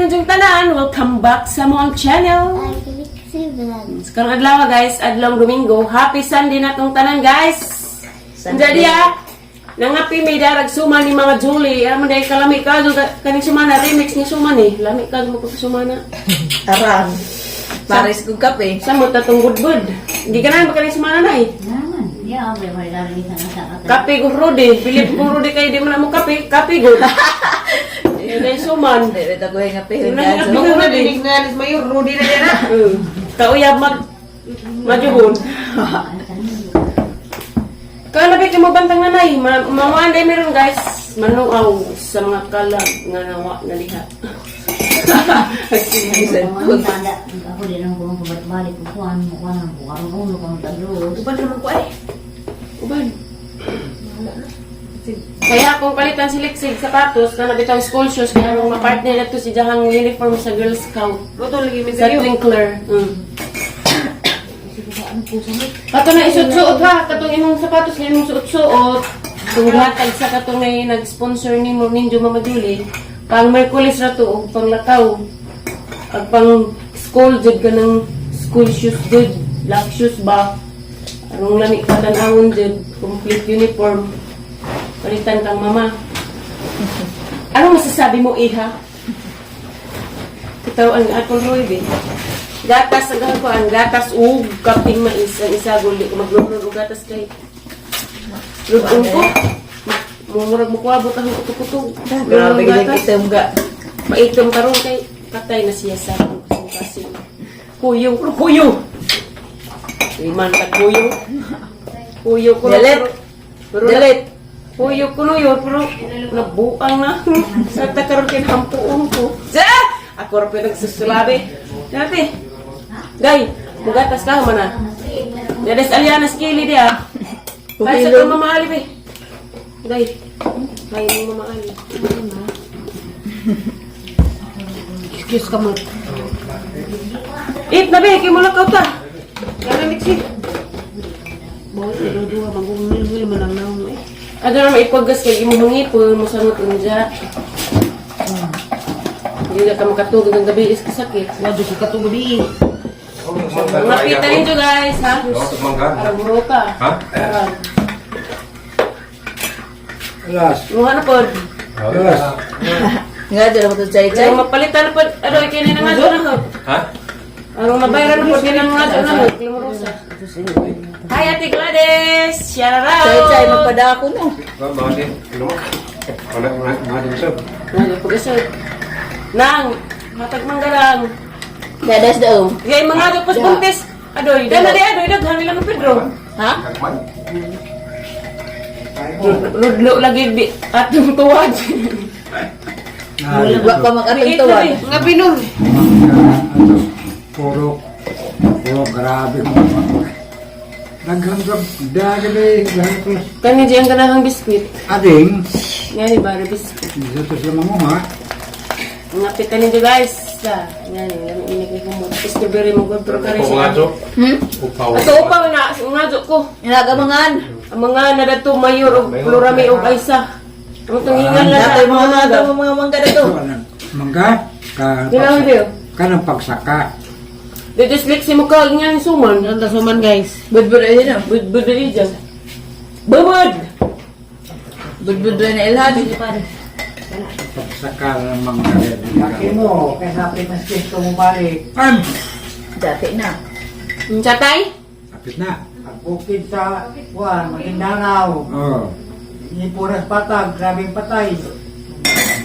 ninyong tanan, welcome back sa mong channel. Sekarang adlaw guys, adlaw Domingo. Happy Sunday na tong tanan guys. Jadi ya, nangapi may darag suma ni mga Julie. Aram day kalami ka kaning sumana remix ni suma ni. Lami ka mo ko sumana. Aram. Paris kong kape. Sa mo tatong budbud. Hindi ka na ba kaning sumana na eh. Naman. Ya, may dari sana. Kape ko Rudy. Pilip ko Rudy kay di mo na mo kape. Kape ko. Ini suman. Dere ta ko nga pe. Nung narinig na alis mayor, Rudy na yan ha. Kauyab majubon. Kaya nabi kayo mabantang nanay. Mamuan day meron guys. Manuaw sa mga kalag nga nawa na liha. Ako din ang kung balik ko kuan ang bukarong ulo kung taglo. Uban naman ko ay. Uban. Kaya kung palitan si Lexig sapatos na nabitaw school shoes kaya nung mapartner na to si Jahang uniform sa Girl Scout. Buto lagi sa Twinkler. Kato na isuot-suot ha. Katong imong sapatos na imong suot-suot. Kung latag sa katong na nag-sponsor ni mo ninyo Mama Julie. Pang Merkulis na to o pang lakaw. At pang school jud ka ng school shoes jud. Black shoes ba? Anong lamig ka tanawon jud. Complete uniform. Palitan kang mama. Anong masasabi mo, Iha? Ito ang atong Roy, gatas sa gagawin. Gatas ug kaping mais. Ang isa guli. Kung maglulun o gatas kay lulun ko. Mumurag mo kuwabot ang kutuk-kutuk. Grabe item ga. Maitom karon kay patay na siya sa kasi. Kuyo. Kuyo! Iman ka kuyo. Kuyo ko. Delete. Kuyo ko no yun, pero nabuang na. Sa takaroon kinhampuon ko. Ako rin pinagsusulabi. Dati. Gay, mugatas ka mana. Dades alianas kili dia. Kaya sa kong mamahali be. Gay, kaya mong mamahali. Excuse ka mo. Eat na be, kaya mo lakaw ta. Kaya mixi. Boy, dua magumil-mil manang naon eh. Ano naman ipaggas kay imong hangipon mo sangot unja. Hindi na ka makatulog ng gabi is kasakit. Wadyo ko katulog gabi. Mapita ninyo guys ha. Para buro ka. Ha? Alas. Muha na po. Alas. Nga dira mo to chay-chay. Arong mapalitan na po. Ano ikini na nga doon na. Ha? Arong mabayaran na po. Kini na nga doon na. Klimurosa. Hi Ate Gladys! Shout out! Chay-chay magpada ako no. Mga din. Ano mo? Mga din sir. Pag-isip. Nang, matag manggalang. Dadas daw. Gay mga dapos buntis. Adoy, dala di adoy, daghan nila ng Pedro. Ha? Ludlo lagi di atong tuwad. Wa pa mag-atong tuwan. Nga binur. Puro grabe mo. Naghanggap dagali ganito. Kani diyang ganahang biskuit. Ading, Ngani bari biskuit. dito sila mamuha. Ngapit ka ninyo guys. Ngani, ini kay mo. Strawberry mo gud pero kani siya. Upaw. Ato upaw na ungadyo ko. Inagamangan. Ang mga nadato mayor og florami og aysa. Ang tungingan lang Natay sa mga mga mga mangga dito. Mangga, Ginawin ko. kanang pagsaka. Dito sleksi mo ka nga suman. Ang suman guys. Budbud ay na. Budbud na dyan. Bubud! Budbud na ilhan. Pagsaka ng mangga. Laki mo, kaya primas gusto mo balik. Dati na. Ang chatay? Kapit na. Ang bukid sa Juan, Maguindanao. Oh. Ipuras patag, grabing patay.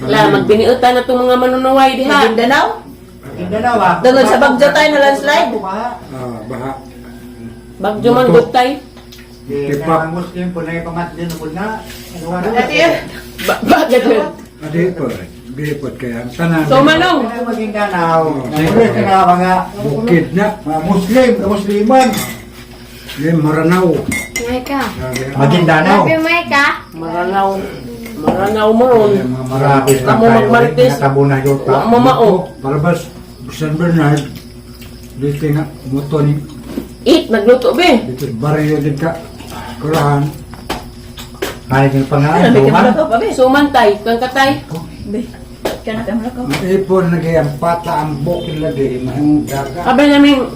Wala, magbiniutan na itong mga manunaway diha. Mindanao? Maguindanao ah. Doon sa Bagyo tayo na landslide. Baha. Bagyo man gutay. Di na Muslim po na ipamatli na po na. Dati yan. Bagyo doon. Adipot kaya ang tanan. So manong. Maguindanao. Namulit ka na mga Bukid na. mga Muslim, Musliman. Yung Maranaw. Maika. Maguindanao. Sabi Maika. Maranaw. Maranaw mo ron. Yung mga Marabis na Amo tayo. magmartes. Natabo na yuta. Wa mamao. Palabas, San Bernard. Dito nga, muto ni. Eat, nagluto be. Dito, barrio din ka. Kurahan. Halit yung pangalan. Ano, bigyan mo Tuman. na to, pabi. Sumantay, kang katay. Be. Kaya na kayo malakaw. Ipon lagi ang pata ang bukid lagi mahimong daga. Abay namin,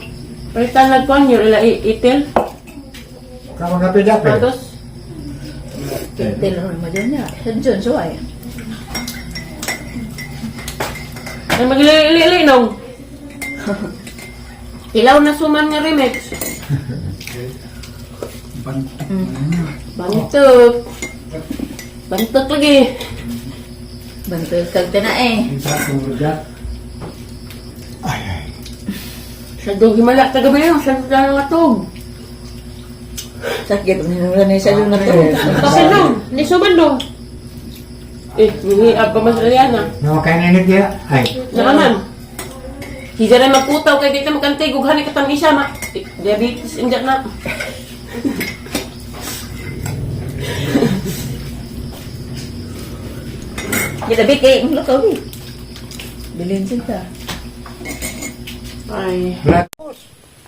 palitan nagkuhan yun, ila itil, Kamu nga pida pe. sapatos. Kintil ron mo dyan niya. Sa dyan, suway. Ay maglili nung. Ilaw na suman nga remix. Bantok. Bantok lagi. Bantul kagta na eh. Kita tunggu. Sa dog himala tagabi yun, sa dog na natog. Sakit. Minura na isa yung nato. Kasi nung, ni suman nung. Hindi apa mas Ariana. No kain ini dia. Ay. Naman. Hindi na magputaw kay dito magkantay, gughan ka tang isa ma. Diabetes injak na. Kita bikay. Malakaw eh. Bilhin sila. Ay.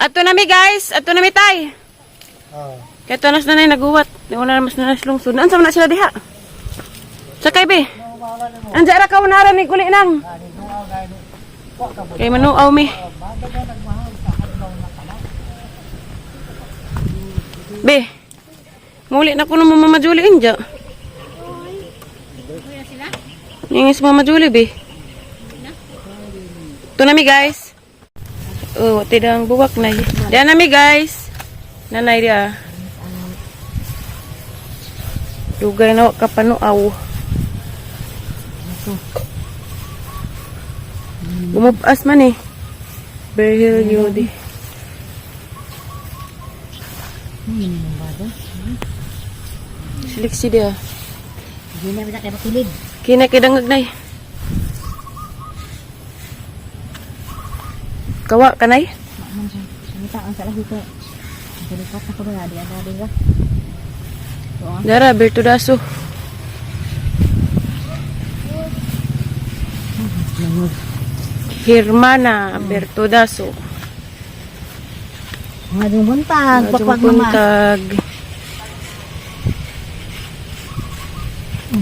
Ato na mi guys, ato na mi tay. Kaya ito nas nanay naguwat. Di ko na mas nanas lungsod. Naan sa na sila diha? Sakay be. Anja ra ka unaran ni kuli nang. Kay manuaw mi. Be. Muli na ko ng Mama Julie inja. Ningis Mama Julie be. Ito na mi guys. Oh, tidang buwak na. Diyan na mi guys. Nanay dia. Dugay na kapanuaw. Gumupas man eh. Berhil yodi. Siliksi dia. Hindi na bisa kayo matulid. Kina kidangag nay. Kawa kanay? Samita ang salah dito. Dilipat ako na di ka. Dara bertudaso. Hermana Bertudaso. Ngajong buntag, Majong bakwag mama. puntag.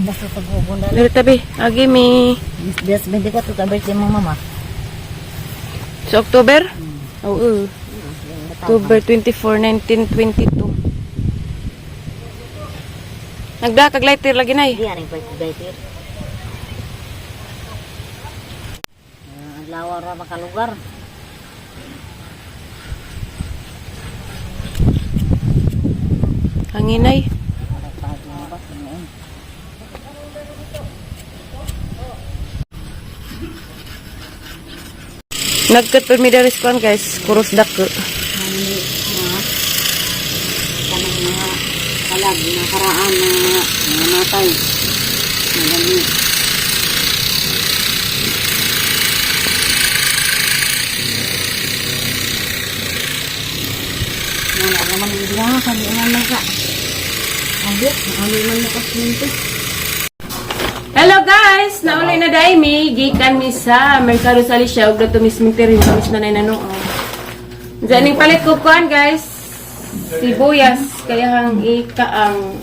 Basta pagbubunda. Dari tabi, agi mi Bias 24 ka birthday mo mama. sa October? Oo. October 24, 1922. Nagdakag lighter lagi nay. Di aring birthday. Adlaw ra makalugar. Hanginay. Nagkat permidaris kuan guys, kurus dako. Kanang mga kalag na karaan na namatay. Nagani. Wala naman yung bilang kami naman ka. Abot, ano man nakasinto. Hello guys! Nauli na dahil mi. Gikan mi sa Mercado sa Alicia. Huwag na ito mismong tirin. Kamis na nanonood. Diyan yung palit ko kuhan guys. Sibuyas. Kaya hang ikaang.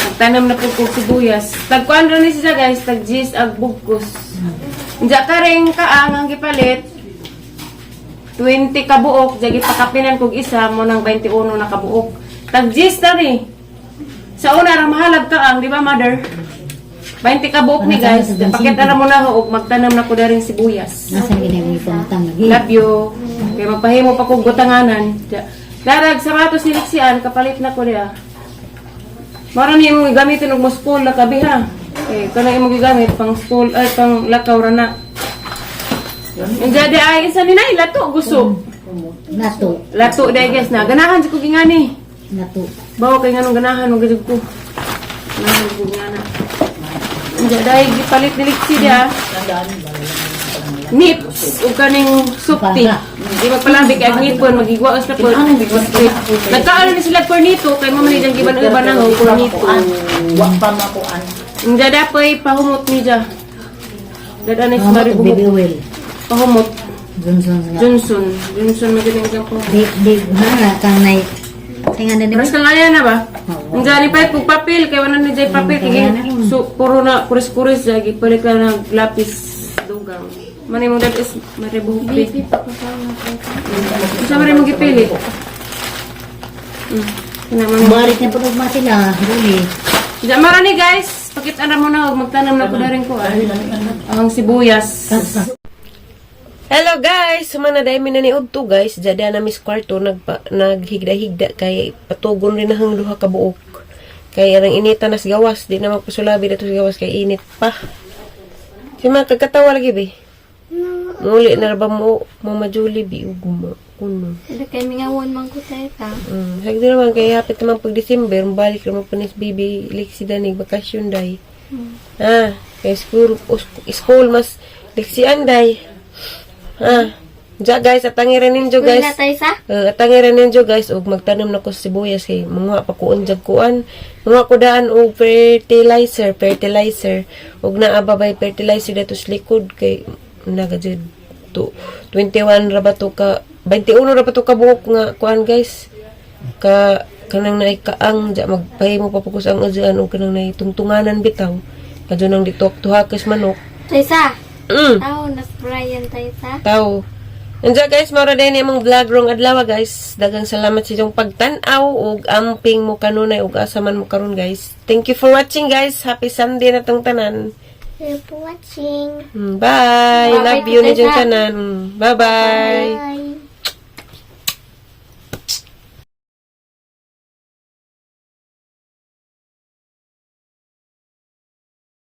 Nagtanam na po kong sibuyas. Tagkuhan rin siya guys. Tagjis ag bugkos. Diyan ka rin kaang ang gipalit. 20 kabuok. Diyan ipakapinan kong isa mo ng 21 na kabuok. Tagjis na rin. Sa una, ang mahalag ka ang, di ba, mother? 20 ka buok ni guys. Pakita na mo na ho, magtanam na ko na rin sibuyas. Nasaan ginagawa ko matang lagi? Love you. Kaya magpahimo pa kong gutanganan. Darag, sapatos ni Lixian, kapalit na ko niya. Mara niya mong gamitin ng mo school na kabi ha. Eh, ito na yung mong gamit, pang school, ay, pang lakaw na. Yung jadi ay, isa ni Nay, lato, gusto. Nato. Lato, dahil guys na. Ganahan si ko gingani. Nato. Bawa kay nganong ganahan mo gajud ko. Ganahan ko ngana. Anja dai gipalit ni Lixi dia. Nips ug kaning supti. Di magpalambi kay ngipon magigwaos na po. Nagkaano ni sila pornito kay mama ni jang giban-iban nang pornito. Wa pa makuan. Anja dapoy pahumot ni ja. Dadane sa mari Baby buhok. oil. Pahumot. Johnson nga. Johnson magiging jang ko. Di, hana kang nay. Tingnan din Mas kang aya na ba? Ang gani pa kung papel, kaya wala na dyan papel, kaya so, puro na kuris-kuris, lagi palit lang ng lapis dugang. Mani mo that is maribuhok. Isa mari mo gipili. Balik na pag ma sila. Huli. Diyan marani guys, pakita mo na, magtanam na ko na rin ko. Ang sibuyas. Hello guys, sumana dahil na ni Udto guys, jada na mis kwarto naghigda-higda kay patugon rin hang duha ka buok. Kay arang inita nas gawas, di na magpasulabi dito sa gawas kay init pa. Si mga kagkatawa lagi be. Muli na ba mo Mama Julie bi ugma kuno. Ada kay mingawan man ko sa ita. Sagdi naman kay hapit naman pag December, balik naman pa ni bibi liksi danig bakasyon day. Kay school mas liksi anday. Ja guys, atangiran ninyo guys. Wala tayo sa? Atangiran ninyo guys, ug magtanom na ko sa sibuyas kay mga pa kuon jag kuan. Mga kudaan og fertilizer, ug naababay fertilizer dito sa likod kay nagajud to 21 ra ba to ka 21 ra ba to ka buhok nga kuan guys. Kanang naikaang ja magpahimo pa pugos ang ujan ug kanang naitungtunganan bitaw. Kadto nang ditok tuhakas manok. Tayo sa? Tao, nas Brian tayo sa? Tao. Nandiyan guys, mara din yung vlog rong adlaw guys. Dagang salamat sa inyong pagtanaw ug amping mo kanunay ug asaman mo karon guys. Thank you for watching guys. Happy Sunday na tong tanan. Thank you for watching. Bye. Bye-bye Love you to na dyan Tessa. tanan. Bye-bye. Bye.